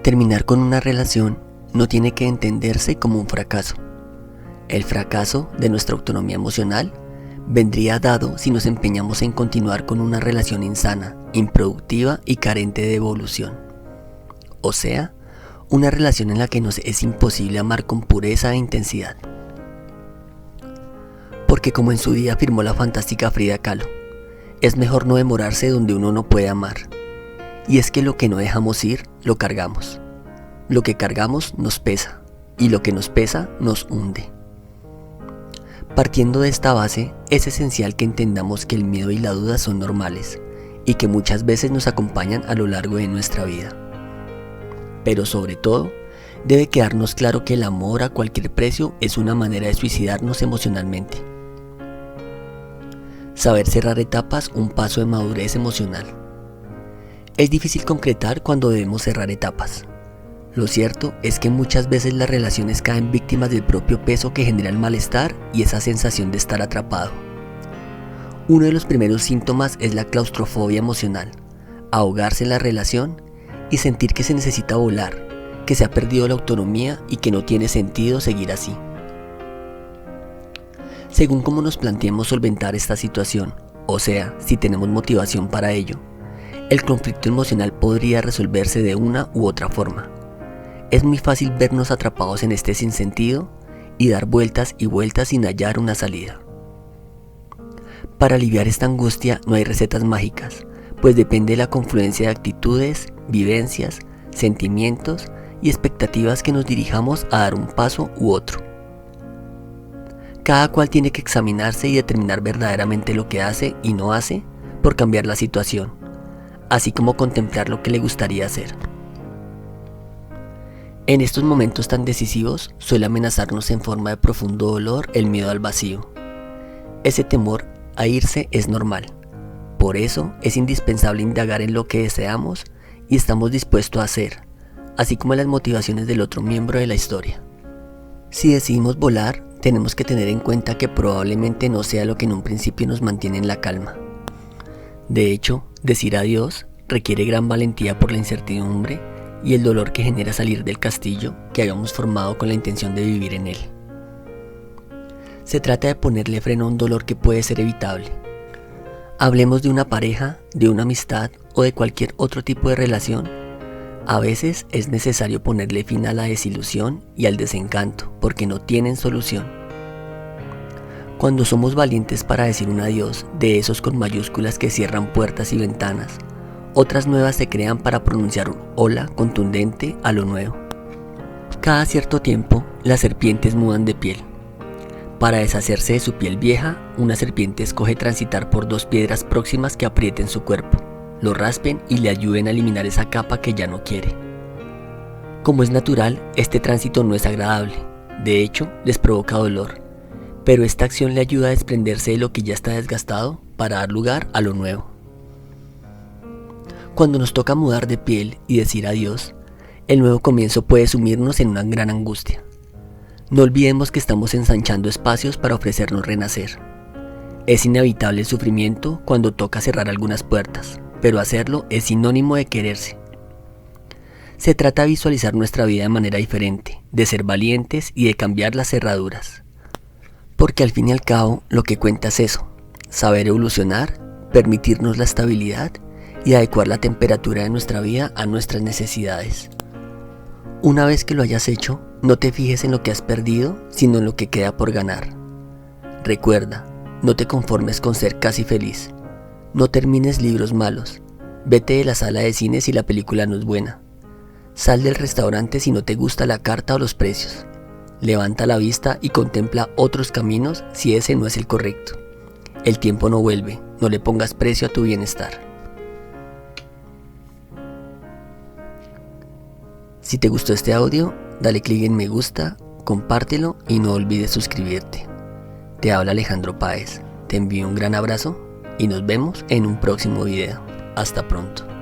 Terminar con una relación no tiene que entenderse como un fracaso. El fracaso de nuestra autonomía emocional vendría dado si nos empeñamos en continuar con una relación insana, improductiva y carente de evolución. O sea, una relación en la que nos es imposible amar con pureza e intensidad. Porque como en su día afirmó la fantástica Frida Kahlo, es mejor no demorarse donde uno no puede amar. Y es que lo que no dejamos ir, lo cargamos. Lo que cargamos nos pesa, y lo que nos pesa nos hunde. Partiendo de esta base, es esencial que entendamos que el miedo y la duda son normales, y que muchas veces nos acompañan a lo largo de nuestra vida. Pero sobre todo, debe quedarnos claro que el amor a cualquier precio es una manera de suicidarnos emocionalmente. Saber cerrar etapas, un paso de madurez emocional. Es difícil concretar cuando debemos cerrar etapas. Lo cierto es que muchas veces las relaciones caen víctimas del propio peso que genera el malestar y esa sensación de estar atrapado. Uno de los primeros síntomas es la claustrofobia emocional, ahogarse en la relación y sentir que se necesita volar, que se ha perdido la autonomía y que no tiene sentido seguir así. Según cómo nos planteemos solventar esta situación, o sea, si tenemos motivación para ello, el conflicto emocional podría resolverse de una u otra forma. Es muy fácil vernos atrapados en este sinsentido y dar vueltas y vueltas sin hallar una salida. Para aliviar esta angustia no hay recetas mágicas, pues depende de la confluencia de actitudes, vivencias, sentimientos y expectativas que nos dirijamos a dar un paso u otro. Cada cual tiene que examinarse y determinar verdaderamente lo que hace y no hace por cambiar la situación, así como contemplar lo que le gustaría hacer. En estos momentos tan decisivos suele amenazarnos en forma de profundo dolor el miedo al vacío. Ese temor a irse es normal, por eso es indispensable indagar en lo que deseamos y estamos dispuestos a hacer, así como en las motivaciones del otro miembro de la historia. Si decidimos volar, tenemos que tener en cuenta que probablemente no sea lo que en un principio nos mantiene en la calma. De hecho, decir adiós requiere gran valentía por la incertidumbre y el dolor que genera salir del castillo que habíamos formado con la intención de vivir en él. Se trata de ponerle freno a un dolor que puede ser evitable. Hablemos de una pareja, de una amistad o de cualquier otro tipo de relación. A veces es necesario ponerle fin a la desilusión y al desencanto porque no tienen solución. Cuando somos valientes para decir un adiós, de esos con mayúsculas que cierran puertas y ventanas, otras nuevas se crean para pronunciar un hola contundente a lo nuevo. Cada cierto tiempo, las serpientes mudan de piel. Para deshacerse de su piel vieja, una serpiente escoge transitar por dos piedras próximas que aprieten su cuerpo, lo raspen y le ayuden a eliminar esa capa que ya no quiere. Como es natural, este tránsito no es agradable, de hecho, les provoca dolor, pero esta acción le ayuda a desprenderse de lo que ya está desgastado para dar lugar a lo nuevo. Cuando nos toca mudar de piel y decir adiós, el nuevo comienzo puede sumirnos en una gran angustia. No olvidemos que estamos ensanchando espacios para ofrecernos renacer. Es inevitable el sufrimiento cuando toca cerrar algunas puertas, pero hacerlo es sinónimo de quererse. Se trata de visualizar nuestra vida de manera diferente, de ser valientes y de cambiar las cerraduras. Porque al fin y al cabo, lo que cuenta es eso, saber evolucionar, permitirnos la estabilidad y adecuar la temperatura de nuestra vida a nuestras necesidades. Una vez que lo hayas hecho, no te fijes en lo que has perdido, sino en lo que queda por ganar. Recuerda, no te conformes con ser casi feliz. No termines libros malos. Vete de la sala de cine si la película no es buena. Sal del restaurante si no te gusta la carta o los precios. Levanta la vista y contempla otros caminos si ese no es el correcto. El tiempo no vuelve, no le pongas precio a tu bienestar. Si te gustó este audio, dale clic en me gusta, compártelo y no olvides suscribirte. Te habla Alejandro Páez, te envío un gran abrazo y nos vemos en un próximo video. Hasta pronto.